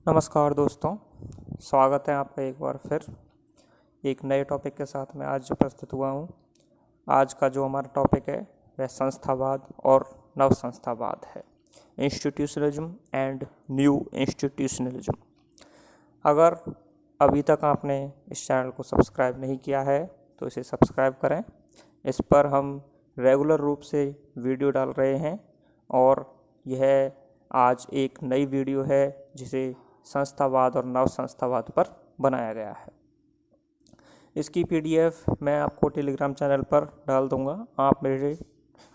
नमस्कार दोस्तों, स्वागत है आपका एक बार फिर एक नए टॉपिक के साथ मैं आज उपस्थित हुआ हूँ। आज का जो हमारा टॉपिक है वह संस्थावाद और नव संस्थावाद है, इंस्टीट्यूशनलिज्म एंड न्यू इंस्टीट्यूशनलिज्म। अगर अभी तक आपने इस चैनल को सब्सक्राइब नहीं किया है तो इसे सब्सक्राइब करें। इस पर हम रेगुलर रूप से वीडियो डाल रहे हैं और यह आज एक नई वीडियो है जिसे संस्थावाद और नव संस्थावाद पर बनाया गया है। इसकी पीडीएफ मैं आपको टेलीग्राम चैनल पर डाल दूंगा। आप मेरे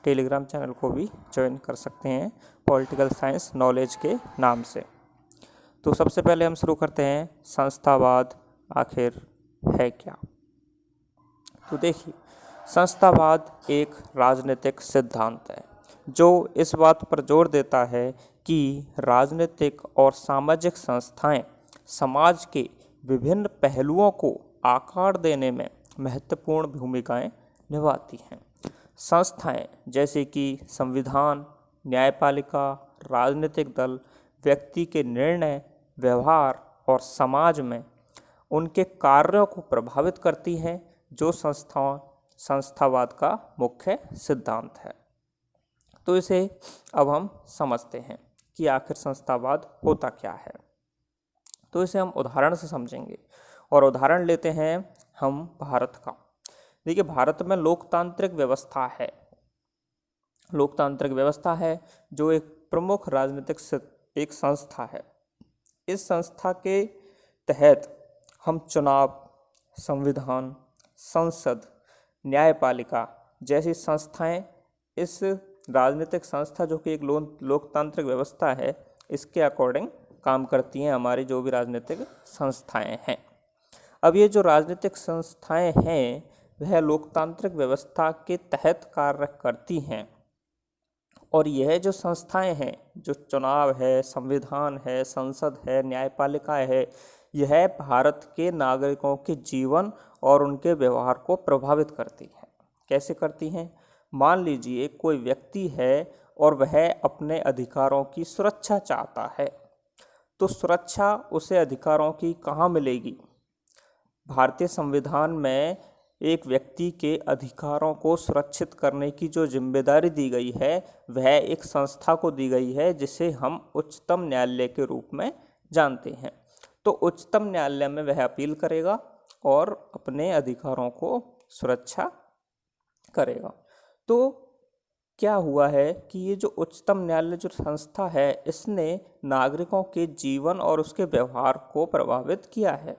टेलीग्राम चैनल को भी ज्वाइन कर सकते हैं पॉलिटिकल साइंस नॉलेज के नाम से। तो सबसे पहले हम शुरू करते हैं, संस्थावाद आखिर है क्या। तो देखिए, संस्थावाद एक राजनीतिक सिद्धांत है जो इस बात पर जोर देता है कि राजनीतिक और सामाजिक संस्थाएं समाज के विभिन्न पहलुओं को आकार देने में महत्वपूर्ण भूमिकाएं निभाती हैं। संस्थाएं जैसे कि संविधान, न्यायपालिका, राजनीतिक दल व्यक्ति के निर्णय, व्यवहार और समाज में उनके कार्यों को प्रभावित करती हैं, जो संस्थावाद का मुख्य सिद्धांत है। तो इसे अब हम समझते हैं कि आखिर संस्थावाद होता क्या है। तो इसे हम उदाहरण से समझेंगे और उदाहरण लेते हैं हम भारत का। देखिए, भारत में लोकतांत्रिक व्यवस्था है। लोकतांत्रिक व्यवस्था है जो एक प्रमुख राजनीतिक एक संस्था है। इस संस्था के तहत हम चुनाव, संविधान, संसद, न्यायपालिका जैसी संस्थाएं, इस राजनीतिक संस्था जो कि एक लोकतांत्रिक व्यवस्था है, इसके अकॉर्डिंग काम करती हैं हमारी जो भी राजनीतिक संस्थाएं हैं। अब ये जो राजनीतिक संस्थाएं हैं वह लोकतांत्रिक व्यवस्था के तहत कार्य करती हैं और यह जो संस्थाएं हैं, जो चुनाव है, संविधान है, संसद है, न्यायपालिका है, यह भारत के नागरिकों के जीवन और उनके व्यवहार को प्रभावित करती हैं। कैसे करती हैं? मान लीजिए कोई व्यक्ति है और वह अपने अधिकारों की सुरक्षा चाहता है, तो सुरक्षा उसे अधिकारों की कहाँ मिलेगी? भारतीय संविधान में एक व्यक्ति के अधिकारों को सुरक्षित करने की जो जिम्मेदारी दी गई है वह एक संस्था को दी गई है जिसे हम उच्चतम न्यायालय के रूप में जानते हैं। तो उच्चतम न्यायालय में वह अपील करेगा और अपने अधिकारों को सुरक्षा करेगा। तो क्या हुआ है कि ये जो उच्चतम न्यायालय जो संस्था है, इसने नागरिकों के जीवन और उसके व्यवहार को प्रभावित किया है।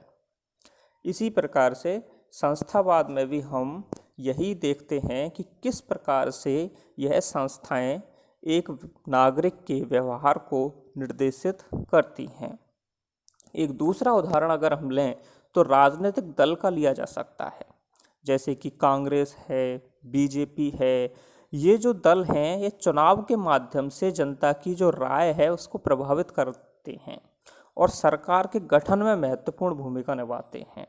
इसी प्रकार से संस्थावाद में भी हम यही देखते हैं कि किस प्रकार से यह संस्थाएं एक नागरिक के व्यवहार को निर्देशित करती हैं। एक दूसरा उदाहरण अगर हम लें तो राजनीतिक दल का लिया जा सकता है, जैसे कि कांग्रेस है, बीजेपी है। ये जो दल हैं ये चुनाव के माध्यम से जनता की जो राय है उसको प्रभावित करते हैं और सरकार के गठन में महत्वपूर्ण भूमिका निभाते हैं।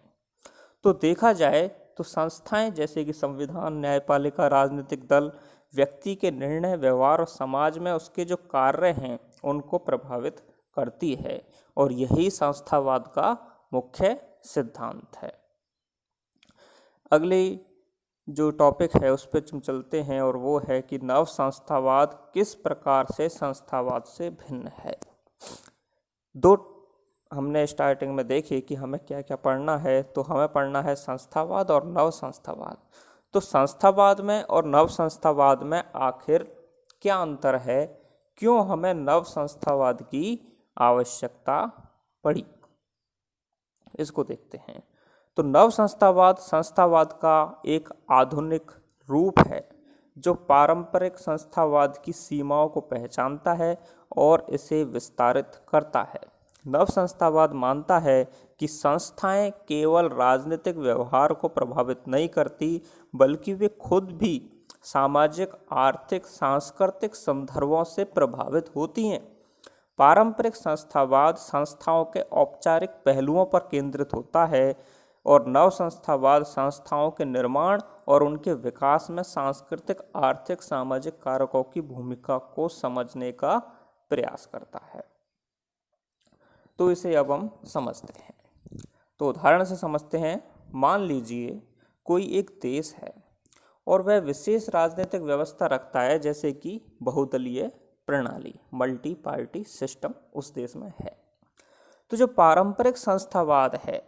तो देखा जाए तो संस्थाएं जैसे कि संविधान, न्यायपालिका, राजनीतिक दल व्यक्ति के निर्णय, व्यवहार और समाज में उसके जो कार्य हैं उनको प्रभावित करती है और यही संस्थावाद का मुख्य सिद्धांत है। अगली जो टॉपिक है उस पर हम चलते हैं और वो है कि नव संस्थावाद किस प्रकार से संस्थावाद से भिन्न है। दो हमने स्टार्टिंग में देखे कि हमें क्या क्या पढ़ना है। तो हमें पढ़ना है संस्थावाद और नव संस्थावाद। तो संस्थावाद में और नव संस्थावाद में आखिर क्या अंतर है, क्यों हमें नव संस्थावाद की आवश्यकता पड़ी, इसको देखते हैं। तो नव संस्थावाद संस्थावाद का एक आधुनिक रूप है जो पारंपरिक संस्थावाद की सीमाओं को पहचानता है और इसे विस्तारित करता है। नव संस्थावाद मानता है कि संस्थाएं केवल राजनीतिक व्यवहार को प्रभावित नहीं करती, बल्कि वे खुद भी सामाजिक, आर्थिक, सांस्कृतिक संदर्भों से प्रभावित होती हैं। पारंपरिक संस्थावाद संस्थाओं के औपचारिक पहलुओं पर केंद्रित होता है और नव संस्थावाद संस्थाओं के निर्माण और उनके विकास में सांस्कृतिक, आर्थिक, सामाजिक कारकों की भूमिका को समझने का प्रयास करता है। तो इसे अब हम समझते हैं। तो उदाहरण से समझते हैं। मान लीजिए कोई एक देश है और वह विशेष राजनीतिक व्यवस्था रखता है, जैसे कि बहुदलीय प्रणाली, मल्टी पार्टी सिस्टम उस देश में है। तो जो पारंपरिक संस्थावाद है,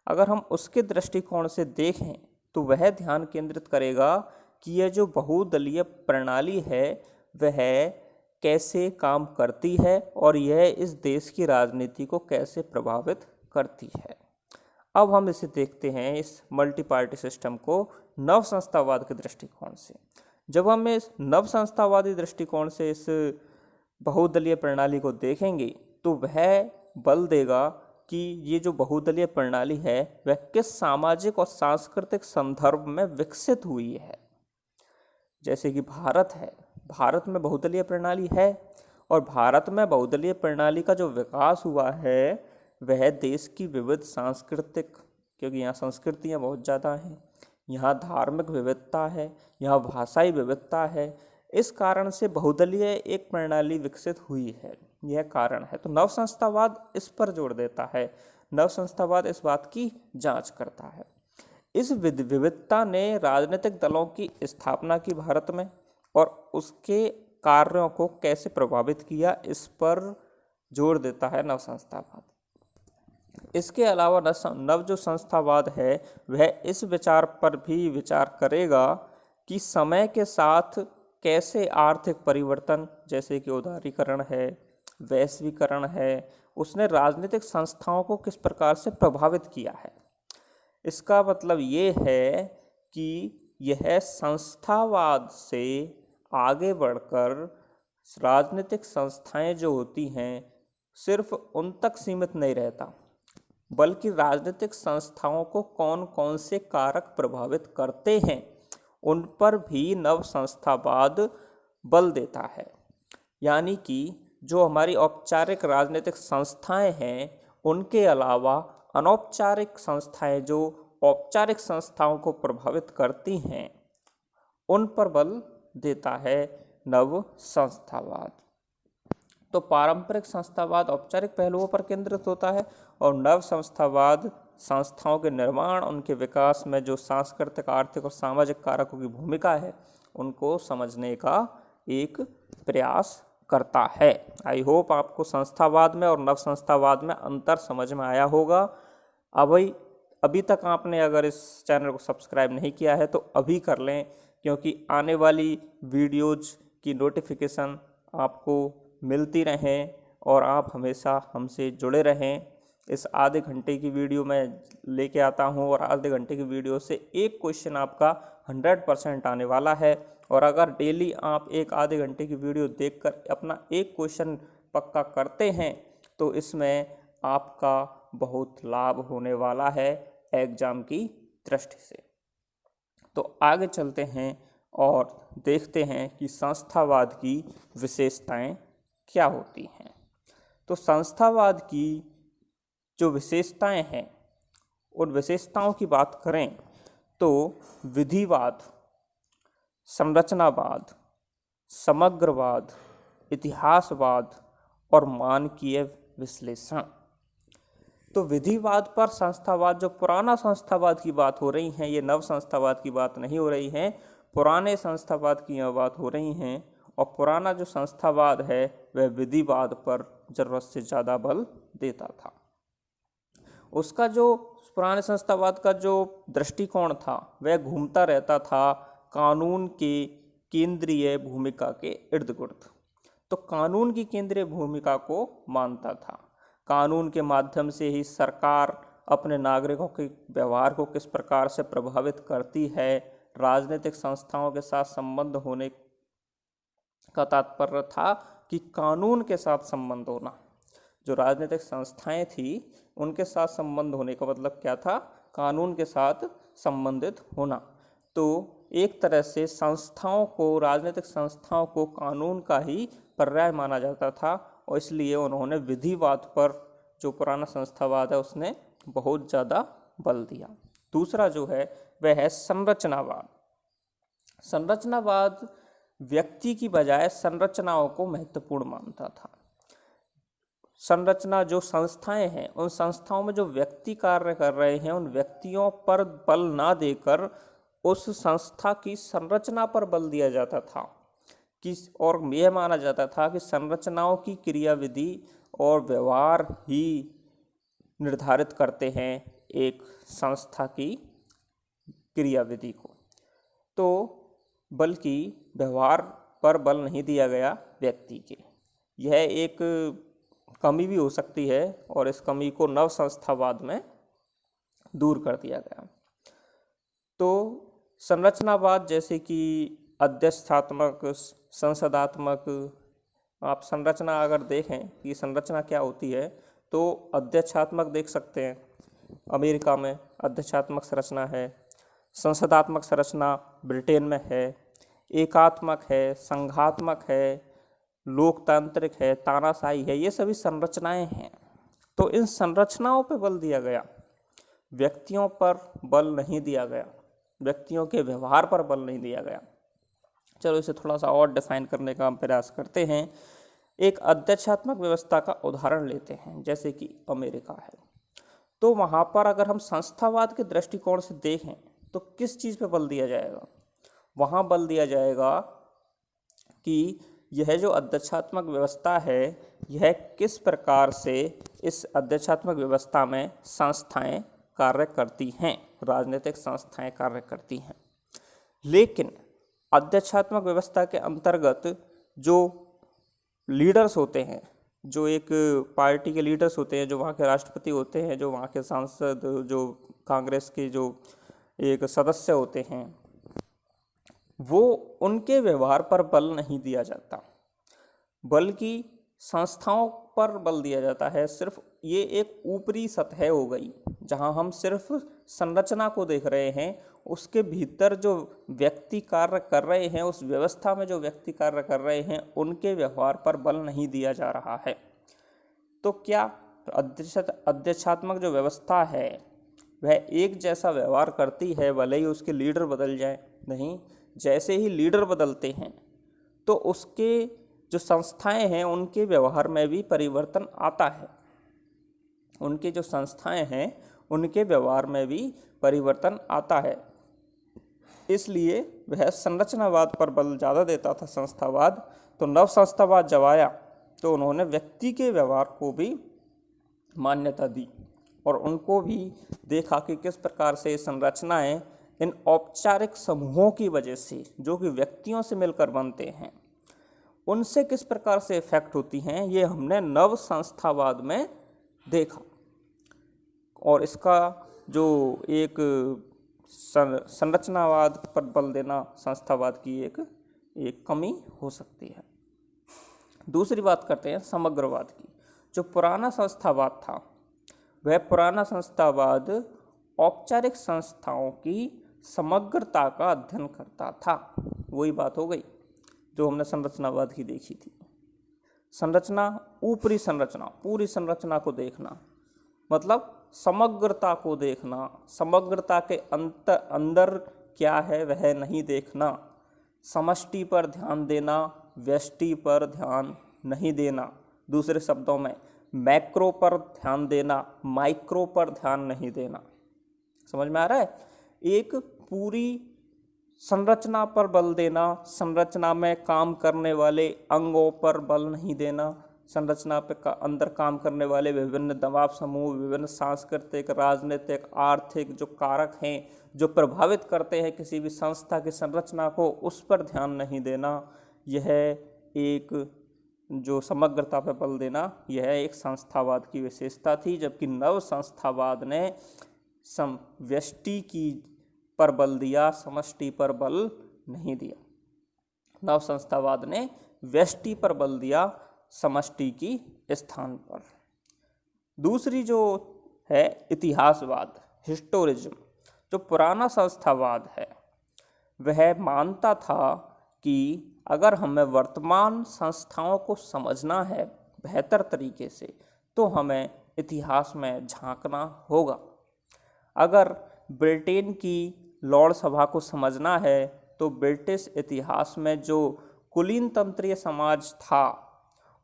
अगर हम उसके दृष्टिकोण से देखें तो वह ध्यान केंद्रित करेगा कि यह जो बहुदलीय प्रणाली है वह कैसे काम करती है और यह इस देश की राजनीति को कैसे प्रभावित करती है। अब हम इसे देखते हैं, इस मल्टी पार्टी सिस्टम को नव संस्थावाद के दृष्टिकोण से। जब हम इस नव संस्थावादी दृष्टिकोण से इस बहुदलीय प्रणाली को देखेंगे तो वह बल देगा कि ये जो बहुदलीय प्रणाली है वह किस सामाजिक और सांस्कृतिक संदर्भ में विकसित हुई है। जैसे कि भारत है, भारत में बहुदलीय प्रणाली है और भारत में बहुदलीय प्रणाली का जो विकास हुआ है वह देश की विविध सांस्कृतिक, क्योंकि यहाँ संस्कृतियाँ बहुत ज़्यादा हैं, यहाँ धार्मिक विविधता है, यहाँ भाषाई विविधता है, इस कारण से बहुदलीय एक प्रणाली विकसित हुई है, यह कारण है। तो नव संस्थावाद इस पर जोर देता है, नव संस्थावाद इस बात की जांच करता है। इस विविधता ने राजनीतिक दलों की स्थापना की भारत में और उसके कार्यों को कैसे प्रभावित किया, इस पर जोर देता है नव संस्थावाद। इसके अलावा नव जो संस्थावाद है वह इस विचार पर भी विचार करेगा कि समय के साथ कैसे आर्थिक परिवर्तन, जैसे कि उदारीकरण है, वैश्वीकरण है, उसने राजनीतिक संस्थाओं को किस प्रकार से प्रभावित किया है। इसका मतलब ये है कि यह संस्थावाद से आगे बढ़कर राजनीतिक संस्थाएं जो होती हैं सिर्फ उन तक सीमित नहीं रहता, बल्कि राजनीतिक संस्थाओं को कौन कौन से कारक प्रभावित करते हैं उन पर भी नव संस्थावाद बल देता है। यानी कि जो हमारी औपचारिक राजनीतिक संस्थाएं हैं उनके अलावा अनौपचारिक संस्थाएं जो औपचारिक संस्थाओं को प्रभावित करती हैं उन पर बल देता है नव संस्थावाद। तो पारंपरिक संस्थावाद औपचारिक पहलुओं पर केंद्रित होता है और नव संस्थावाद संस्थाओं के निर्माण, उनके विकास में जो सांस्कृतिक, आर्थिक और सामाजिक कारकों की भूमिका है उनको समझने का एक प्रयास करता है। आई होप आपको संस्थावाद में और नव संस्थावाद में अंतर समझ में आया होगा। अभी तक आपने अगर इस चैनल को सब्सक्राइब नहीं किया है तो अभी कर लें, क्योंकि आने वाली वीडियोज की नोटिफिकेशन आपको मिलती रहें और आप हमेशा हमसे जुड़े रहें। इस आधे घंटे की वीडियो मैं लेके आता हूं और आधे घंटे की वीडियो से एक क्वेश्चन आपका 100% आने वाला है। और अगर डेली आप एक आधे घंटे की वीडियो देखकर अपना एक क्वेश्चन पक्का करते हैं तो इसमें आपका बहुत लाभ होने वाला है एग्जाम की दृष्टि से। तो आगे चलते हैं और देखते हैं कि संस्थावाद की विशेषताएं क्या होती हैं। तो संस्थावाद की जो विशेषताएं हैं उन विशेषताओं की बात करें तो विधिवाद, संरचनावाद, समग्रवाद, इतिहासवाद और मानकीय विश्लेषण। तो विधिवाद पर संस्थावाद, जो पुराना संस्थावाद की बात हो रही है, ये नव संस्थावाद की बात नहीं हो रही है, पुराने संस्थावाद की यह बात हो रही हैं। और पुराना जो संस्थावाद है वह विधिवाद पर जरूरत से ज़्यादा बल देता था। उसका जो पुराने संस्थावाद का जो दृष्टिकोण था वह घूमता रहता था कानून के केंद्रीय भूमिका के इर्द गिर्द। तो कानून की केंद्रीय भूमिका को मानता था। कानून के माध्यम से ही सरकार अपने नागरिकों के व्यवहार को किस प्रकार से प्रभावित करती है, राजनीतिक संस्थाओं के साथ संबंध होने का तात्पर्य था कि कानून के साथ संबंध होना। जो राजनीतिक संस्थाएं थी उनके साथ संबंध होने का मतलब क्या था, कानून के साथ संबंधित होना। तो एक तरह से संस्थाओं को, राजनीतिक संस्थाओं को कानून का ही पर्याय माना जाता था और इसलिए उन्होंने विधिवाद पर, जो पुराना संस्थावाद है, उसने बहुत ज़्यादा बल दिया। दूसरा जो है वह है संरचनावाद। संरचनावाद व्यक्ति की बजाय संरचनाओं को महत्वपूर्ण मानता था। संरचना जो संस्थाएं हैं, उन संस्थाओं में जो व्यक्ति कार्य कर रहे हैं, उन व्यक्तियों पर बल ना देकर उस संस्था की संरचना पर बल दिया जाता था कि, और यह माना जाता था कि संरचनाओं की क्रियाविधि और व्यवहार ही निर्धारित करते हैं एक संस्था की क्रियाविधि को। तो बल्कि व्यवहार पर बल नहीं दिया गया व्यक्ति के। यह एक कमी भी हो सकती है और इस कमी को नव संस्थावाद में दूर कर दिया गया। तो संरचनावाद जैसे कि अध्यक्षात्मक, संसदात्मक, आप संरचना अगर देखें कि संरचना क्या होती है तो अध्यक्षात्मक देख सकते हैं, अमेरिका में अध्यक्षात्मक संरचना है, संसदात्मक संरचना ब्रिटेन में है, एकात्मक है, संघात्मक है, लोकतांत्रिक है, तानाशाही है, ये सभी संरचनाएं हैं। तो इन संरचनाओं पर बल दिया गया, व्यक्तियों पर बल नहीं दिया गया, व्यक्तियों के व्यवहार पर बल नहीं दिया गया। चलो इसे थोड़ा सा और डिफाइन करने का हम प्रयास करते हैं। एक अध्यक्षात्मक व्यवस्था का उदाहरण लेते हैं, जैसे कि अमेरिका है। तो वहाँ पर अगर हम संस्थावाद के दृष्टिकोण से देखें तो किस चीज़ पे बल दिया जाएगा? वहाँ बल दिया जाएगा कि यह जो अध्यक्षात्मक व्यवस्था है, यह किस प्रकार से इस अध्यक्षात्मक व्यवस्था में संस्थाएं कार्य करती हैं, राजनीतिक संस्थाएं कार्य करती हैं। लेकिन अध्यक्षात्मक व्यवस्था के अंतर्गत जो लीडर्स होते हैं, जो एक पार्टी के लीडर्स होते हैं, जो वहाँ के राष्ट्रपति होते हैं, जो वहाँ के सांसद, जो कांग्रेस के जो एक सदस्य होते हैं, वो उनके व्यवहार पर बल नहीं दिया जाता, बल्कि संस्थाओं पर बल दिया जाता है। सिर्फ ये एक ऊपरी सतह हो गई जहाँ हम सिर्फ संरचना को देख रहे हैं, उसके भीतर जो व्यक्ति कार्य कर रहे हैं, उस व्यवस्था में जो व्यक्ति कार्य कर रहे हैं, उनके व्यवहार पर बल नहीं दिया जा रहा है। तो क्या अध्यक्षात्मक जो व्यवस्था है वह एक जैसा व्यवहार करती है भले ही उसके लीडर बदल जाए? नहीं, जैसे ही लीडर बदलते हैं तो उसके जो संस्थाएं हैं उनके व्यवहार में भी परिवर्तन आता है, उनके जो संस्थाएं हैं उनके व्यवहार में भी परिवर्तन आता है। इसलिए वह संरचनावाद पर बल ज़्यादा देता था संस्थावाद। तो नव संस्थावाद जब आया तो उन्होंने व्यक्ति के व्यवहार को भी मान्यता दी और उनको भी देखा कि किस प्रकार से संरचनाएं इन औपचारिक समूहों की वजह से, जो कि व्यक्तियों से मिलकर बनते हैं, उनसे किस प्रकार से इफेक्ट होती हैं, ये हमने नव संस्थावाद में देखा। और इसका जो एक संरचनावाद पर बल देना संस्थावाद की एक कमी हो सकती है। दूसरी बात करते हैं समग्रवाद की। जो पुराना संस्थावाद था, वह पुराना संस्थावाद औपचारिक संस्थाओं की समग्रता का अध्ययन करता था। वही बात हो गई जो हमने संरचनावाद की देखी थी। संरचना, ऊपरी संरचना, पूरी संरचना को देखना, मतलब समग्रता को देखना, समग्रता के अंदर क्या है वह नहीं देखना, समष्टि पर ध्यान देना, व्यष्टि पर ध्यान नहीं देना। दूसरे शब्दों में मैक्रो पर ध्यान देना, माइक्रो पर ध्यान नहीं देना। समझ में आ रहा है? एक पूरी संरचना पर बल देना, संरचना में काम करने वाले अंगों पर बल नहीं देना, संरचना पे अंदर काम करने वाले विभिन्न दबाव समूह, विभिन्न सांस्कृतिक, राजनीतिक, आर्थिक जो कारक हैं जो प्रभावित करते हैं किसी भी संस्था की संरचना को, उस पर ध्यान नहीं देना। यह एक जो समग्रता पर बल देना, यह एक संस्थावाद की विशेषता थी। जबकि नव संस्थावाद ने व्यष्टि की पर बल दिया, समष्टि पर बल नहीं दिया। नव संस्थावाद ने व्यष्टि पर बल दिया, समष्टि की स्थान पर। दूसरी जो है इतिहासवाद, हिस्टोरिज्म। जो पुराना संस्थावाद है वह मानता था कि अगर हमें वर्तमान संस्थाओं को समझना है बेहतर तरीके से तो हमें इतिहास में झांकना होगा। अगर ब्रिटेन की लॉर्ड सभा को समझना है तो ब्रिटिश इतिहास में जो कुलीन तंत्रीय समाज था,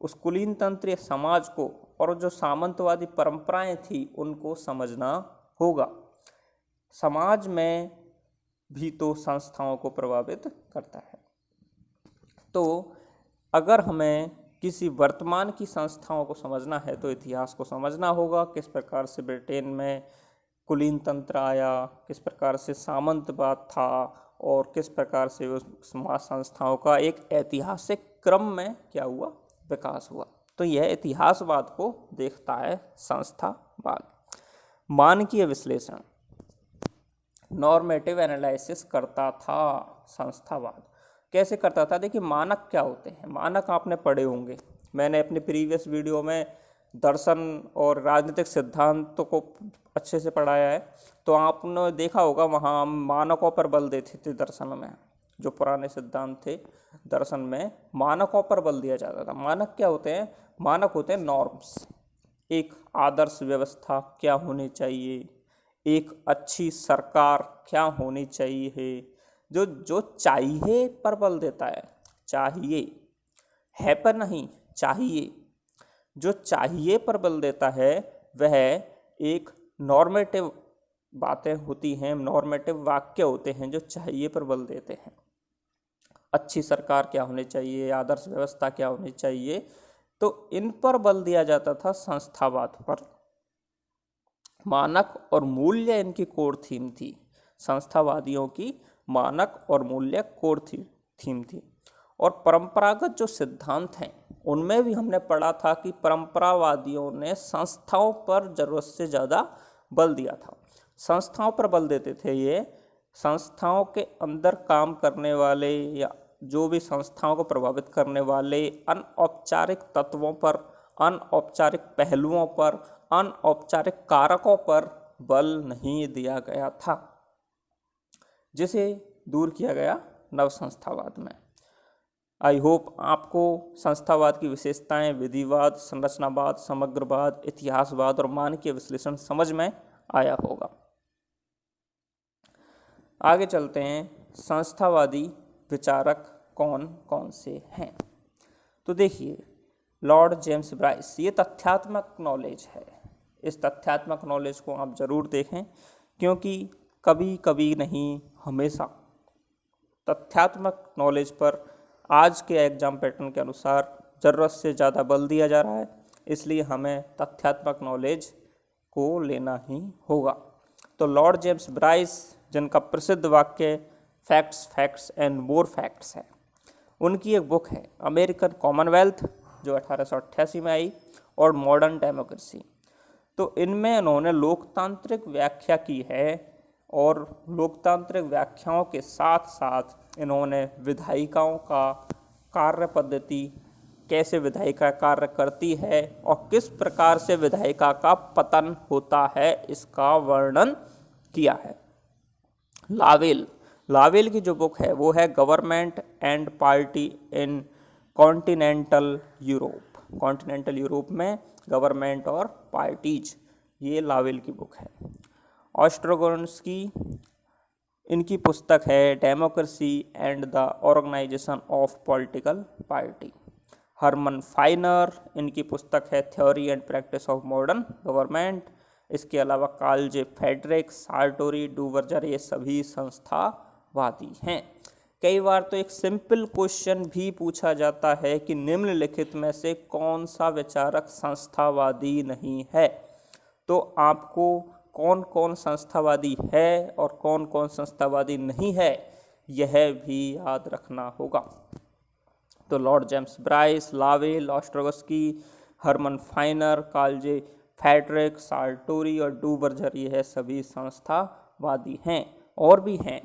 उस कुलीन तंत्रीय समाज को और जो सामंतवादी परंपराएं थी उनको समझना होगा। समाज में भी तो संस्थाओं को प्रभावित करता है। तो अगर हमें किसी वर्तमान की संस्थाओं को समझना है तो इतिहास को समझना होगा, किस प्रकार से ब्रिटेन में कुलीन तंत्र आया, किस प्रकार से सामंतवाद था और किस प्रकार से उस समाज संस्थाओं का एक ऐतिहासिक क्रम में क्या हुआ, विकास हुआ। तो यह इतिहासवाद को देखता है संस्थावाद। मानकीय विश्लेषण, नॉर्मेटिव एनालिसिस करता था संस्थावाद। कैसे करता था? देखिए, मानक क्या होते हैं, मानक आपने पढ़े होंगे। मैंने अपने प्रीवियस वीडियो में दर्शन और राजनीतिक सिद्धांतों को अच्छे से पढ़ाया है, तो आपने देखा होगा वहाँ मानकों पर बल देते थे। दर्शन में जो पुराने सिद्धांत थे, दर्शन में मानकों पर बल दिया जाता था। मानक क्या होते हैं? मानक होते हैं नॉर्म्स। एक आदर्श व्यवस्था क्या होनी चाहिए, एक अच्छी सरकार क्या होनी चाहिए, जो जो चाहिए पर बल देता है। चाहिए है पर नहीं, चाहिए। जो चाहिए पर बल देता है वह एक नॉर्मेटिव बातें होती हैं, नॉर्मेटिव वाक्य होते हैं जो चाहिए पर बल देते हैं। अच्छी सरकार क्या होनी चाहिए, आदर्श व्यवस्था क्या होनी चाहिए, तो इन पर बल दिया जाता था संस्थावाद पर। मानक और मूल्य इनकी कोर थीम थी। संस्थावादियों की मानक और मूल्य कोर थीम थी। और परंपरागत जो सिद्धांत हैं उनमें भी हमने पढ़ा था कि परंपरावादियों ने संस्थाओं पर जरूरत से ज़्यादा बल दिया था। संस्थाओं पर बल देते थे। ये संस्थाओं के अंदर काम करने वाले या जो भी संस्थाओं को प्रभावित करने वाले अनौपचारिक तत्वों पर, अनौपचारिक पहलुओं पर, अनौपचारिक कारकों पर बल नहीं दिया गया था, जिसे दूर किया गया नव संस्थावाद में। आई होप आपको संस्थावाद की विशेषताएं, विधिवाद, संरचनावाद, समग्रवाद, इतिहासवाद और मानकीय विश्लेषण समझ में आया होगा। आगे चलते हैं, संस्थावादी विचारक कौन कौन से हैं। तो देखिए, लॉर्ड जेम्स ब्राइस, ये तथ्यात्मक नॉलेज है। इस तथ्यात्मक नॉलेज को आप ज़रूर देखें, क्योंकि कभी कभी नहीं, हमेशा तथ्यात्मक नॉलेज पर आज के एग्जाम पैटर्न के अनुसार ज़रूरत से ज़्यादा बल दिया जा रहा है, इसलिए हमें तथ्यात्मक नॉलेज को लेना ही होगा। तो लॉर्ड जेम्स ब्राइस, जिनका प्रसिद्ध वाक्य facts facts and more facts है, उनकी एक बुक है अमेरिकन कॉमनवेल्थ, जो 1888 में आई, और मॉडर्न डेमोक्रेसी। तो इनमें उन्होंने लोकतांत्रिक व्याख्या की है, और लोकतांत्रिक व्याख्याओं के साथ साथ इन्होंने विधायिकाओं का कार्य पद्धति, कैसे विधायिका कार्य करती है और किस प्रकार से विधायिका का पतन होता है, इसका वर्णन किया है। लावेल की जो बुक है वो है government and party in continental Europe. Continental Europe में गवर्नमेंट और पार्टीज, ये लावेल की बुक है। ऑस्ट्रोगोन्स्की, इनकी पुस्तक है democracy and the organisation of political party. Herman Finer, इनकी पुस्तक है theory and practice of modern government. इसके अलावा कार्ल जे फ्रेडरिक, सार्टोरी, डूवर्जर, ये सभी संस्थावादी हैं। कई बार तो एक सिंपल क्वेश्चन भी पूछा जाता है कि निम्नलिखित में से कौन सा विचारक संस्थावादी नहीं है। तो आपको कौन कौन संस्थावादी है और कौन कौन संस्थावादी नहीं है, यह भी याद रखना होगा। तो लॉर्ड जेम्स ब्राइस, लावेल, ऑस्ट्रोगोस्की, हरमन फाइनर, कार्ल जे फ्रेडरिक, सार्टोरी और डूवर्जर, ये है सभी संस्थावादी हैं। और भी हैं,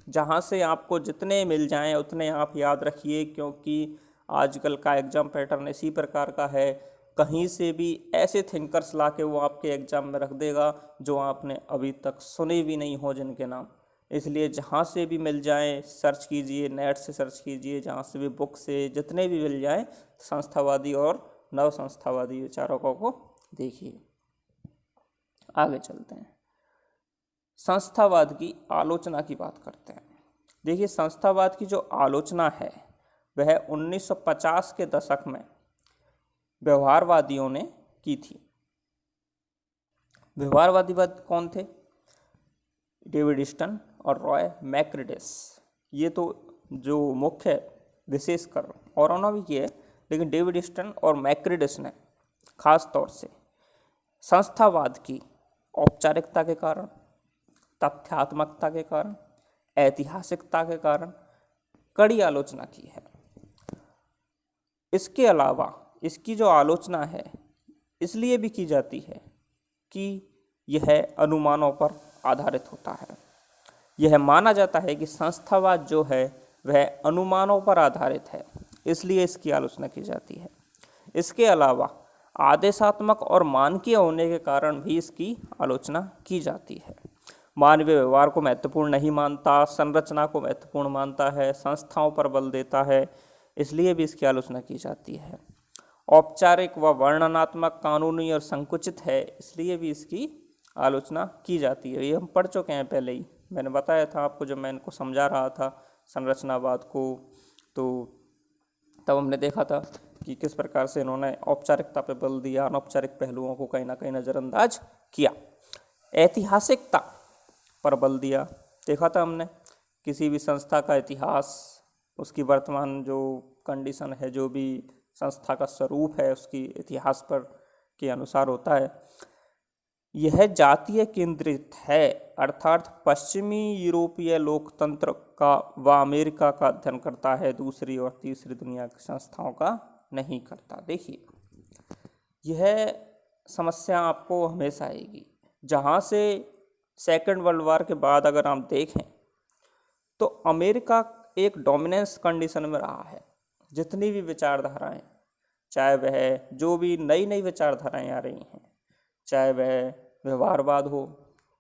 जहाँ से आपको जितने मिल जाएं उतने आप याद रखिए, क्योंकि आजकल का एग्ज़ाम पैटर्न इसी प्रकार का है। कहीं से भी ऐसे थिंकर्स ला के वो आपके एग्ज़ाम में रख देगा जो आपने अभी तक सुने भी नहीं हो जिनके नाम। इसलिए जहाँ से भी मिल जाएं सर्च कीजिए, नेट से सर्च कीजिए, जहाँ से भी बुक से जितने भी मिल जाएं, संस्थावादी और नव संस्थावादी विचारकों को देखिए। आगे चलते हैं, संस्थावाद की आलोचना की बात करते हैं। देखिए, संस्थावाद की जो आलोचना है वह 1950 के दशक में व्यवहारवादियों ने की थी। व्यवहारवादीवाद कौन थे? डेविड स्टन और रॉय मैक्रिडिस। ये तो जो मुख्य विशेषकर औरों ने भी किए, लेकिन डेविड स्टन और मैक्रिडिस ने खास तौर से संस्थावाद की औपचारिकता के कारण, तथ्यात्मकता के कारण, ऐतिहासिकता के कारण कड़ी आलोचना की है। इसके अलावा इसकी जो आलोचना है इसलिए भी की जाती है कि यह अनुमानों पर आधारित होता है। यह माना जाता है कि संस्थावाद जो है वह अनुमानों पर आधारित है, इसलिए इसकी आलोचना की जाती है। इसके अलावा आदेशात्मक और मानकीय होने के कारण भी इसकी आलोचना की जाती है। मानवीय व्यवहार को महत्वपूर्ण नहीं मानता, संरचना को महत्वपूर्ण मानता है, संस्थाओं पर बल देता है, इसलिए भी इसकी आलोचना की जाती है। औपचारिक व वर्णनात्मक, कानूनी और संकुचित है, इसलिए भी इसकी आलोचना की जाती है। ये हम पढ़ चुके हैं पहले ही, मैंने बताया था आपको जब मैं इनको समझा रहा था संरचनावाद को, तो तब हमने देखा था कि किस प्रकार से इन्होंने औपचारिकता पर बल दिया, अनौपचारिक पहलुओं को कहीं ना कहीं नज़रअंदाज किया। ऐतिहासिकता पर बल दिया, देखा था हमने किसी भी संस्था का इतिहास, उसकी वर्तमान जो कंडीशन है, जो भी संस्था का स्वरूप है, उसकी इतिहास पर के अनुसार होता है। यह जातीय केंद्रित है, अर्थात पश्चिमी यूरोपीय लोकतंत्र का व अमेरिका का अध्ययन करता है, दूसरी और तीसरी दुनिया की संस्थाओं का नहीं करता। देखिए, यह समस्या आपको हमेशा आएगी। जहाँ से सेकेंड वर्ल्ड वॉर के बाद अगर आप देखें तो अमेरिका एक डोमिनेंस कंडीशन में रहा है। जितनी भी विचारधाराएं, चाहे वह जो भी नई नई विचारधाराएं आ रही हैं, चाहे वह व्यवहारवाद हो,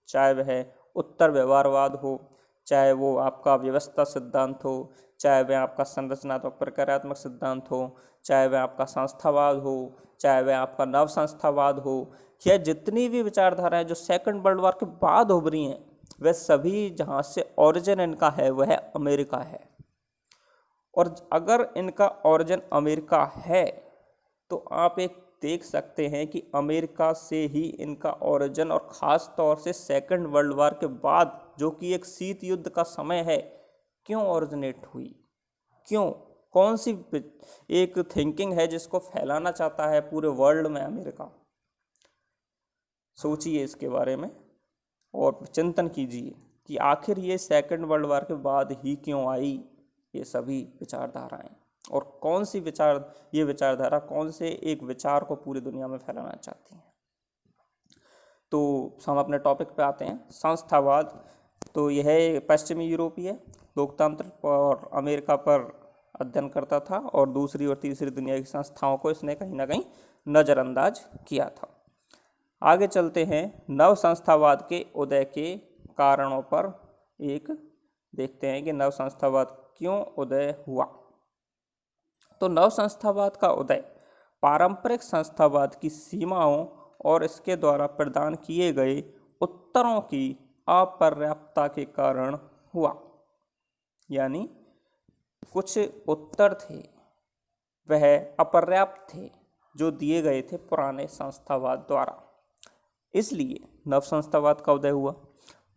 चाहे वह उत्तर व्यवहारवाद हो, चाहे वो आपका व्यवस्था सिद्धांत हो, चाहे वह आपका संरचनात्मक प्रक्रियात्मक सिद्धांत हो, चाहे वह आपका संस्थावाद हो, चाहे वह आपका नव संस्थावाद हो, यह जितनी भी विचारधाराएं जो सेकंड वर्ल्ड वॉर के बाद उभरी हैं, वह सभी जहाँ से ओरिजिन इनका है वह अमेरिका है। और अगर इनका ओरिजिन अमेरिका है तो आप एक देख सकते हैं कि अमेरिका से ही इनका ओरिजिन, और ख़ास तौर से सेकंड वर्ल्ड वॉर के बाद जो कि एक शीत युद्ध का समय है, क्यों ओरिजिनेट हुई, क्यों, कौन सी एक थिंकिंग है जिसको फैलाना चाहता है पूरे वर्ल्ड में अमेरिका। सोचिए इसके बारे में और चिंतन कीजिए कि आखिर ये सेकंड वर्ल्ड वॉर के बाद ही क्यों आई ये सभी विचारधाराएं, और कौन सी ये विचारधारा कौन से एक विचार को पूरी दुनिया में फैलाना चाहती हैं। तो हम अपने टॉपिक पे आते हैं, संस्थावाद। तो यह पश्चिमी यूरोपीय लोकतंत्र और अमेरिका पर अध्ययन करता था, और दूसरी और तीसरी दुनिया की संस्थाओं को इसने कहीं ना कहीं नज़रअंदाज किया था। आगे चलते हैं, नव संस्थावाद के उदय के कारणों पर एक देखते हैं कि नव संस्थावाद क्यों उदय हुआ। तो नव संस्थावाद का उदय पारंपरिक संस्थावाद की सीमाओं और इसके द्वारा प्रदान किए गए उत्तरों की अपर्याप्तता के कारण हुआ। यानी कुछ उत्तर थे वह अपर्याप्त थे जो दिए गए थे पुराने संस्थावाद द्वारा, इसलिए नव संस्थावाद का उदय हुआ।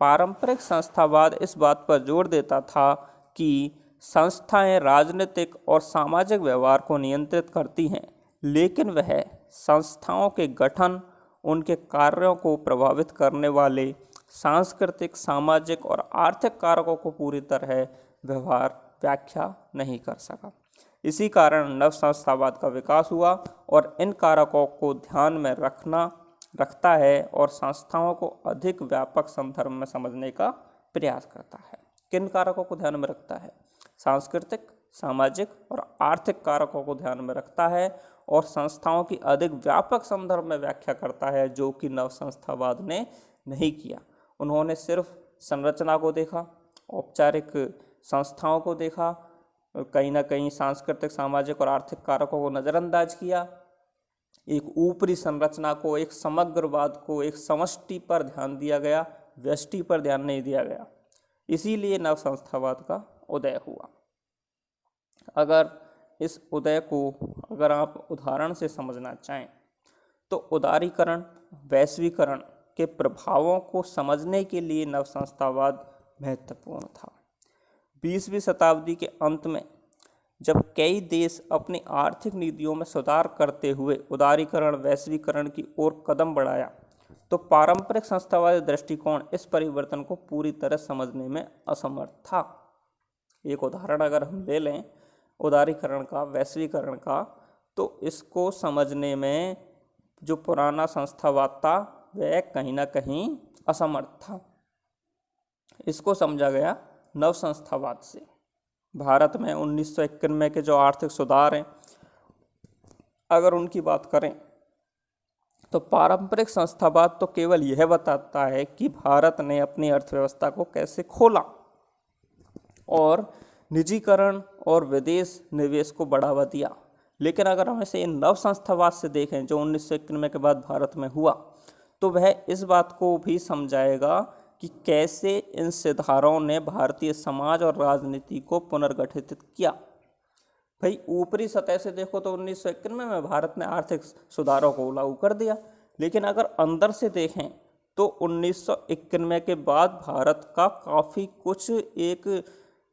पारंपरिक संस्थावाद इस बात पर जोर देता था कि संस्थाएं राजनीतिक और सामाजिक व्यवहार को नियंत्रित करती हैं, लेकिन वह संस्थाओं के गठन, उनके कार्यों को प्रभावित करने वाले सांस्कृतिक, सामाजिक और आर्थिक कारकों को पूरी तरह व्यवहार व्याख्या नहीं कर सका। इसी कारण नव संस्थावाद का विकास हुआ और इन कारकों को ध्यान में रखता है और संस्थाओं को अधिक व्यापक संदर्भ में समझने का प्रयास करता है। किन कारकों को ध्यान में रखता है? सांस्कृतिक, सामाजिक और आर्थिक कारकों को ध्यान में रखता है और संस्थाओं की अधिक व्यापक संदर्भ में व्याख्या करता है, जो कि नव संस्थावाद ने नहीं किया। उन्होंने सिर्फ संरचना को देखा, औपचारिक संस्थाओं को देखा, कहीं ना कहीं सांस्कृतिक, सामाजिक और आर्थिक कारकों को नज़रअंदाज किया। एक ऊपरी संरचना को, एक समग्रवाद को, एक समष्टि पर ध्यान दिया गया, व्यष्टि पर ध्यान नहीं दिया गया। इसीलिए नव संस्थावाद का उदय हुआ। अगर इस उदय को अगर आप उदाहरण से समझना चाहें तो उदारीकरण, वैश्वीकरण के प्रभावों को समझने के लिए नवसंस्थावाद महत्वपूर्ण था। 20वीं शताब्दी के अंत में जब कई देश अपनी आर्थिक नीतियों में सुधार करते हुए उदारीकरण, वैश्वीकरण की ओर कदम बढ़ाया, तो पारंपरिक संस्थावादी दृष्टिकोण इस परिवर्तन को पूरी तरह समझने में असमर्थ था। एक उदाहरण अगर हम ले लें उदारीकरण का, वैश्वीकरण का, तो इसको समझने में जो पुराना संस्थावाद था वह कहीं ना कहीं असमर्थ था। इसको समझा गया नव संस्थावाद से। भारत में 1991 के जो आर्थिक सुधार हैं, अगर उनकी बात करें तो पारंपरिक संस्थावाद तो केवल यह बताता है कि भारत ने अपनी अर्थव्यवस्था को कैसे खोला और निजीकरण और विदेश निवेश को बढ़ावा दिया। लेकिन अगर हम इसे नव संस्थावाद से देखें जो 1991 के बाद भारत में हुआ, तो वह इस बात को भी समझाएगा कि कैसे इन सुधारों ने भारतीय समाज और राजनीति को पुनर्गठित किया। भाई ऊपरी सतह से देखो तो 1991 में भारत ने आर्थिक सुधारों को लागू कर दिया, लेकिन अगर अंदर से देखें तो 1991 के बाद भारत का काफ़ी कुछ एक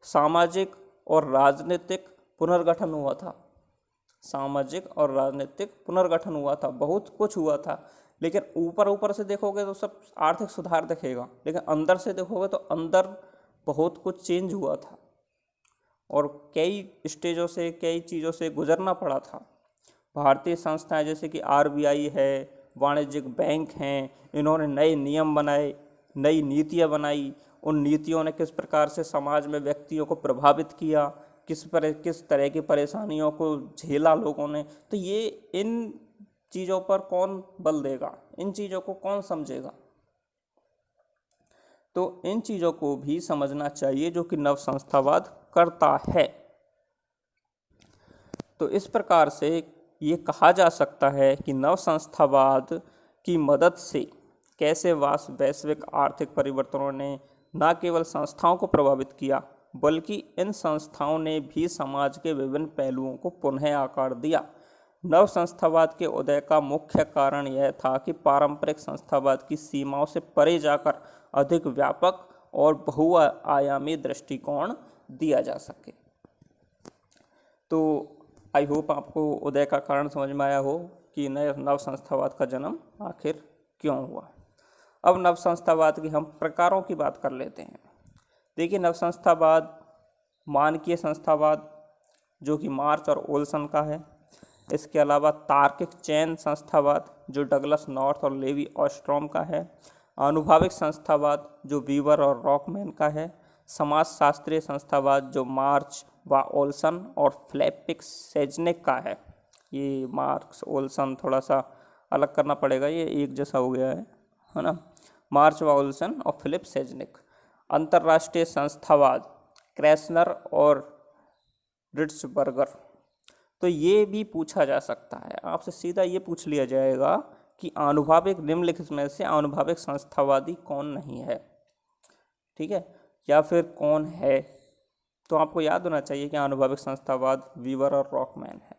सामाजिक और राजनीतिक पुनर्गठन हुआ था। सामाजिक और राजनीतिक पुनर्गठन हुआ था, बहुत कुछ हुआ था। लेकिन ऊपर से देखोगे तो सब आर्थिक सुधार दिखेगा, लेकिन अंदर से देखोगे तो अंदर बहुत कुछ चेंज हुआ था और कई स्टेजों से, कई चीज़ों से गुजरना पड़ा था। भारतीय संस्थाएं जैसे कि RBI है, वाणिज्यिक बैंक हैं, इन्होंने नए नियम बनाए, नई नीतियां बनाई। उन नीतियों ने किस प्रकार से समाज में व्यक्तियों को प्रभावित किया, किस तरह की परेशानियों को झेला लोगों ने, तो ये इन चीज़ों पर कौन बल देगा, इन चीज़ों को कौन समझेगा। तो इन चीज़ों को भी समझना चाहिए जो कि नव संस्थावाद करता है। तो इस प्रकार से ये कहा जा सकता है कि नव संस्थावाद की मदद से कैसे वैश्विक आर्थिक परिवर्तनों ने न केवल संस्थाओं को प्रभावित किया, बल्कि इन संस्थाओं ने भी समाज के विभिन्न पहलुओं को पुनः आकार दिया। नव संस्थावाद के उदय का मुख्य कारण यह था कि पारंपरिक संस्थावाद की सीमाओं से परे जाकर अधिक व्यापक और बहुआयामी दृष्टिकोण दिया जा सके। तो आई होप आपको उदय का कारण समझ में आया हो कि नव संस्थावाद का जन्म आखिर क्यों हुआ। अब नव संस्थावाद की हम प्रकारों की बात कर लेते हैं। देखिए, नव संस्थावाद मानकीय संस्थावाद जो कि मार्च और ओल्सन का है, इसके अलावा तार्किक चयन संस्थावाद जो डगलस नॉर्थ और लेवी ऑस्ट्रोम का है, आनुभाविक संस्थावाद जो वीवर और रॉकमैन का है, समाजशास्त्रीय संस्थावाद जो मार्च व ओल्सन और फ्लेपिक सेजनिक का है। ये मार्क्स ओल्सन थोड़ा सा अलग करना पड़ेगा, ये एक जैसा हो गया है ना। मार्च व ओल्सन और फिलिप सेजनिक। अंतर्राष्ट्रीय संस्थावाद क्रेसनर और रिट्सबर्गर। तो ये भी पूछा जा सकता है, आपसे सीधा ये पूछ लिया जाएगा कि आनुभाविक निम्नलिखित में से आनुभाविक संस्थावादी कौन नहीं है, ठीक है, या फिर कौन है। तो आपको याद होना चाहिए कि आनुभाविक संस्थावाद वीवर और रॉकमैन है।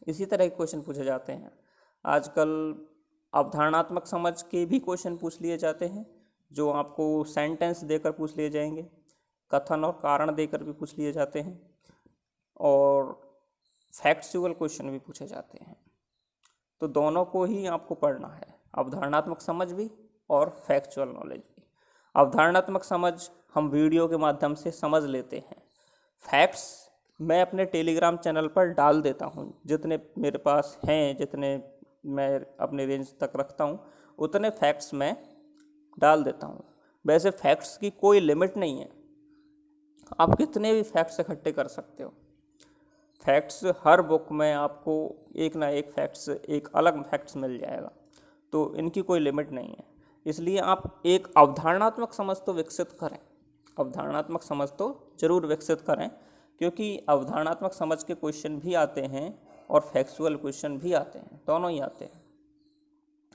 इसी तरह के क्वेश्चन पूछे जाते हैं। आजकल अवधारणात्मक समझ के भी क्वेश्चन पूछ लिए जाते हैं, जो आपको सेंटेंस देकर पूछ लिए जाएंगे, कथन और कारण देकर भी पूछ लिए जाते हैं, और फैक्चुअल क्वेश्चन भी पूछे जाते हैं। तो दोनों को ही आपको पढ़ना है, अवधारणात्मक समझ भी और फैक्चुअल नॉलेज भी। अवधारणात्मक समझ हम वीडियो के माध्यम से समझ लेते हैं, फैक्ट्स मैं अपने टेलीग्राम चैनल पर डाल देता हूँ, जितने मेरे पास हैं, जितने मैं अपने रेंज तक रखता हूँ उतने फैक्ट्स मैं डाल देता हूँ। वैसे फैक्ट्स की कोई लिमिट नहीं है, आप कितने भी फैक्ट्स इकट्ठे कर सकते हो। फैक्ट्स हर बुक में आपको एक ना एक फैक्ट्स, एक अलग फैक्ट्स मिल जाएगा, तो इनकी कोई लिमिट नहीं है। इसलिए आप एक अवधारणात्मक समझ तो विकसित करें, अवधारणात्मक समझ तो जरूर विकसित करें, क्योंकि अवधारणात्मक समझ के क्वेश्चन भी आते हैं और फैक्चुअल क्वेश्चन भी आते हैं, दोनों ही आते हैं।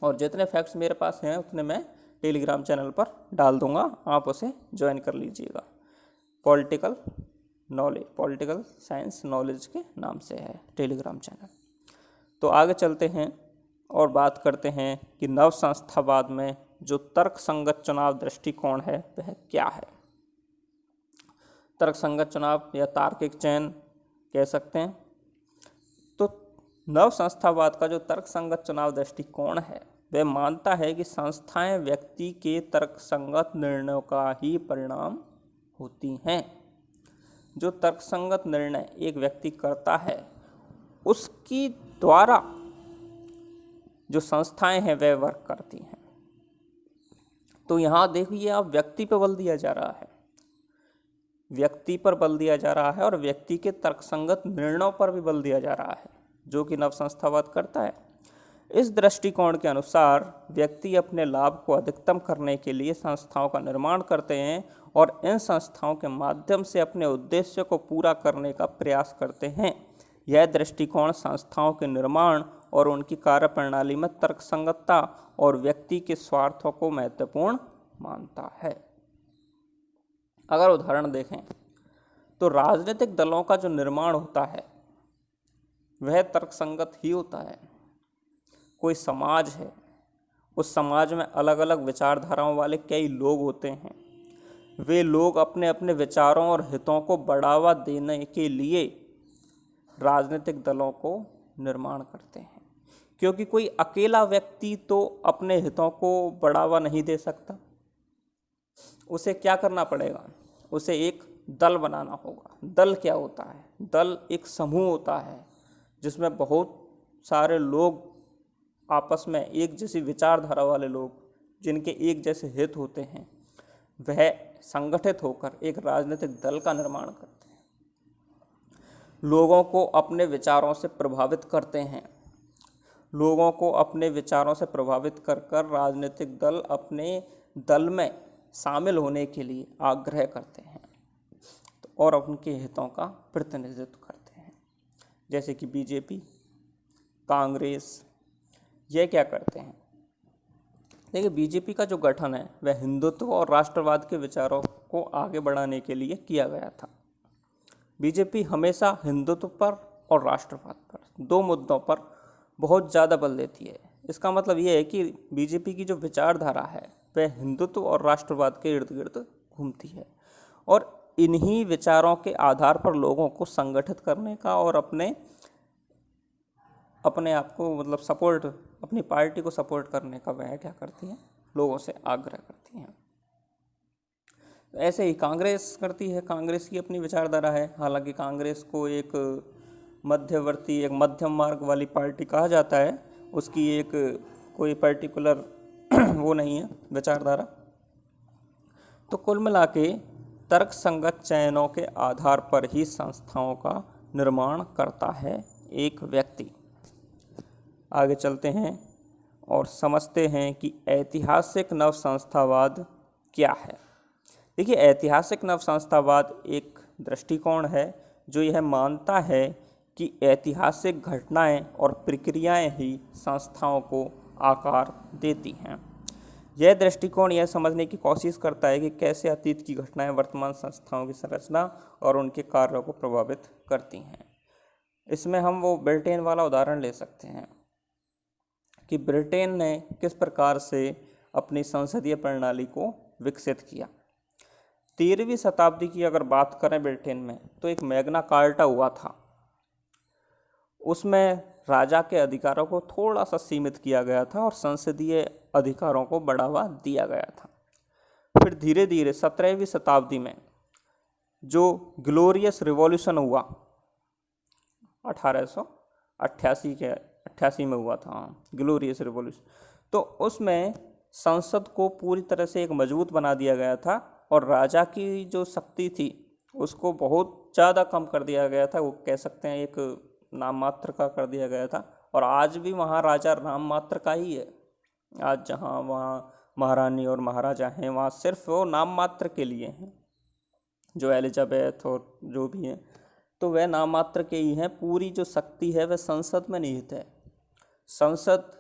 और जितने फैक्ट्स मेरे पास हैं उतने मैं टेलीग्राम चैनल पर डाल दूंगा, आप उसे ज्वाइन कर लीजिएगा। Political knowledge, political science knowledge के नाम से है टेलीग्राम चैनल। तो आगे चलते हैं और बात करते हैं कि नव संस्थावाद में जो तर्क संगत चुनाव दृष्टिकोण है वह क्या है। तर्क संगत चुनाव या तार्किक चयन कह सकते हैं। तो नव संस्थावाद का जो तर्क संगत चुनाव दृष्टिकोण है वह मानता है कि संस्थाएं व्यक्ति के तर्क संगत निर्णयों का ही परिणाम होती हैं। जो तर्क संगत निर्णय एक व्यक्ति करता है उसकी द्वारा जो संस्थाएं हैं वह वर्क करती हैं। तो यहाँ देखिए आप व्यक्ति पर बल दिया जा रहा है, व्यक्ति पर बल दिया जा रहा है और व्यक्ति के तर्कसंगत निर्णयों पर भी बल दिया जा रहा है जो कि नव संस्थावाद करता है। इस दृष्टिकोण के अनुसार व्यक्ति अपने लाभ को अधिकतम करने के लिए संस्थाओं का निर्माण करते हैं और इन संस्थाओं के माध्यम से अपने उद्देश्य को पूरा करने का प्रयास करते हैं। यह दृष्टिकोण संस्थाओं के निर्माण और उनकी कार्यप्रणाली में तर्कसंगतता और व्यक्ति के स्वार्थों को महत्वपूर्ण मानता है। अगर उदाहरण देखें तो राजनीतिक दलों का जो निर्माण होता है वह तर्कसंगत ही होता है। कोई समाज है, उस समाज में अलग अलग विचारधाराओं वाले कई लोग होते हैं। वे लोग अपने अपने विचारों और हितों को बढ़ावा देने के लिए राजनीतिक दलों को निर्माण करते हैं, क्योंकि कोई अकेला व्यक्ति तो अपने हितों को बढ़ावा नहीं दे सकता। उसे क्या करना पड़ेगा, उसे एक दल बनाना होगा। दल क्या होता है? दल एक समूह होता है जिसमें बहुत सारे लोग आपस में एक जैसी विचारधारा वाले लोग जिनके एक जैसे हित होते हैं वह संगठित होकर एक राजनीतिक दल का निर्माण करते हैं। लोगों को अपने विचारों से प्रभावित करते हैं। लोगों को अपने विचारों से प्रभावित कर कर राजनीतिक दल अपने दल में शामिल होने के लिए आग्रह करते हैं और उनके हितों का प्रतिनिधित्व करते हैं। जैसे कि बीजेपी, कांग्रेस, ये क्या करते हैं? देखिए, बीजेपी का जो गठन है वह हिंदुत्व और राष्ट्रवाद के विचारों को आगे बढ़ाने के लिए किया गया था। बीजेपी हमेशा हिंदुत्व पर और राष्ट्रवाद पर, दो मुद्दों पर बहुत ज़्यादा बल देती है। इसका मतलब ये है कि बीजेपी की जो विचारधारा है वह हिंदुत्व और राष्ट्रवाद के इर्द गिर्द घूमती है और इन्हीं विचारों के आधार पर लोगों को संगठित करने का और अपने आप को मतलब सपोर्ट, अपनी पार्टी को सपोर्ट करने का वह क्या करती हैं, लोगों से आग्रह करती हैं। ऐसे ही कांग्रेस करती है। कांग्रेस की अपनी विचारधारा है। हालांकि कांग्रेस को एक मध्यवर्ती, एक मध्यम मार्ग वाली पार्टी कहा जाता है। उसकी एक कोई पर्टिकुलर वो नहीं है विचारधारा। तो कुल मिला के तर्क संगत चयनों के आधार पर ही संस्थाओं का निर्माण करता है एक व्यक्ति। आगे चलते हैं और समझते हैं कि ऐतिहासिक नव संस्थावाद क्या है। देखिए, ऐतिहासिक नव संस्थावाद एक दृष्टिकोण है जो यह मानता है कि ऐतिहासिक घटनाएं और प्रक्रियाएं ही संस्थाओं को आकार देती हैं। यह दृष्टिकोण यह समझने की कोशिश करता है कि कैसे अतीत की घटनाएं वर्तमान संस्थाओं की संरचना और उनके कार्यों को प्रभावित करती हैं। इसमें हम वो ब्रिटेन वाला उदाहरण ले सकते हैं कि ब्रिटेन ने किस प्रकार से अपनी संसदीय प्रणाली को विकसित किया। 13वीं शताब्दी की अगर बात करें ब्रिटेन में, तो एक मैग्ना कार्टा हुआ था। उसमें राजा के अधिकारों को थोड़ा सा सीमित किया गया था और संसदीय अधिकारों को बढ़ावा दिया गया था। फिर धीरे धीरे 17वीं शताब्दी में जो ग्लोरियस रिवॉल्यूशन हुआ 1888 में हुआ था, ग्लोरियस रिवॉल्यूशन, तो उसमें संसद को पूरी तरह से एक मजबूत बना दिया गया था और राजा की जो शक्ति थी उसको बहुत ज़्यादा कम कर दिया गया था। वो कह सकते हैं एक नाम मात्र का कर दिया गया था और आज भी वहाँ राजा नाम मात्र का ही है। आज जहाँ वहाँ महारानी और महाराजा हैं वहाँ सिर्फ वो नाम मात्र के लिए हैं। जो एलिजाबेथ और जो भी हैं तो वह नाम मात्र के ही हैं। पूरी जो शक्ति है वह संसद में निहित है। संसद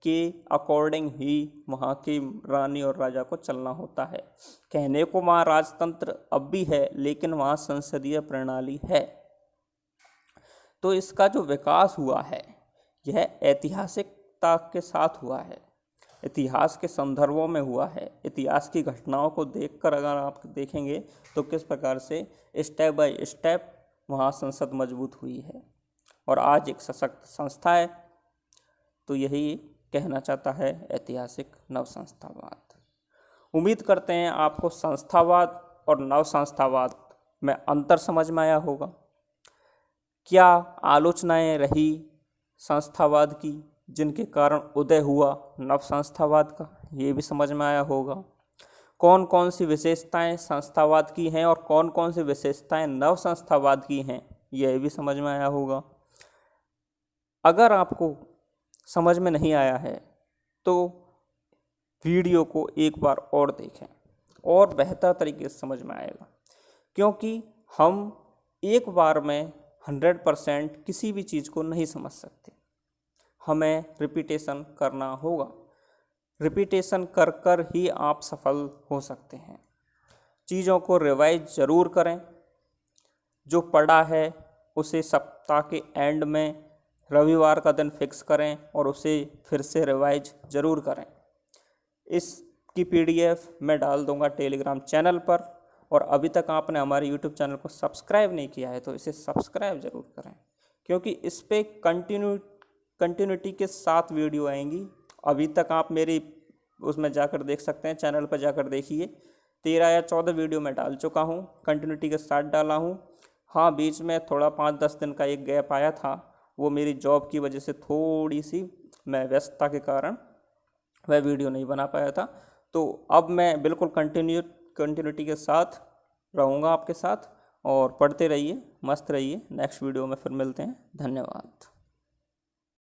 के अकॉर्डिंग ही वहाँ की रानी और राजा को चलना होता है। कहने को वहाँ राजतंत्र अब भी है लेकिन वहाँ संसदीय प्रणाली है। तो इसका जो विकास हुआ है यह ऐतिहासिक वास्तविकता के साथ हुआ है, इतिहास के संदर्भों में हुआ है। इतिहास की घटनाओं को देखकर अगर आप देखेंगे तो किस प्रकार से स्टेप बाय स्टेप वहाँ संसद मजबूत हुई है और आज एक सशक्त संस्था है। तो यही कहना चाहता है ऐतिहासिक नव संस्थावाद। उम्मीद करते हैं आपको संस्थावाद और नव संस्थावाद में अंतर समझ में आया होगा। क्या आलोचनाएं रही संस्थावाद की जिनके कारण उदय हुआ नव संस्थावाद का, ये भी समझ में आया होगा। कौन कौन सी विशेषताएं संस्थावाद की हैं और कौन कौन सी विशेषताएं नव संस्थावाद की हैं, यह भी समझ में आया होगा। अगर आपको समझ में नहीं आया है तो वीडियो को एक बार और देखें और बेहतर तरीके से समझ में आएगा, क्योंकि हम एक बार में 100% किसी भी चीज़ को नहीं समझ सकते। हमें रिपीटेशन करना होगा। रिपीटेशन कर कर ही आप सफल हो सकते हैं। चीज़ों को रिवाइज ज़रूर करें। जो पढ़ा है उसे सप्ताह के एंड में रविवार का दिन फिक्स करें और उसे फिर से रिवाइज ज़रूर करें। इसकी PDF मैं डाल दूंगा टेलीग्राम चैनल पर, और अभी तक आपने हमारे YouTube चैनल को सब्सक्राइब नहीं किया है तो इसे सब्सक्राइब ज़रूर करें, क्योंकि इस पर कंटिन्यूटी के साथ वीडियो आएंगी। अभी तक आप मेरी उसमें जाकर देख सकते हैं, चैनल पर जाकर देखिए। 13 या 14 वीडियो मैं डाल चुका हूँ, कंटिन्यूटी के साथ डाला हूँ। हाँ, बीच में थोड़ा 5-10 दिन का एक गैप आया था, वो मेरी जॉब की वजह से थोड़ी सी मैं व्यस्तता के कारण वह वीडियो नहीं बना पाया था। तो अब मैं बिल्कुल कंटिन्यूटी के साथ रहूँगा आपके साथ, और पढ़ते रहिए, मस्त रहिए। नेक्स्ट वीडियो में फिर मिलते हैं। धन्यवाद।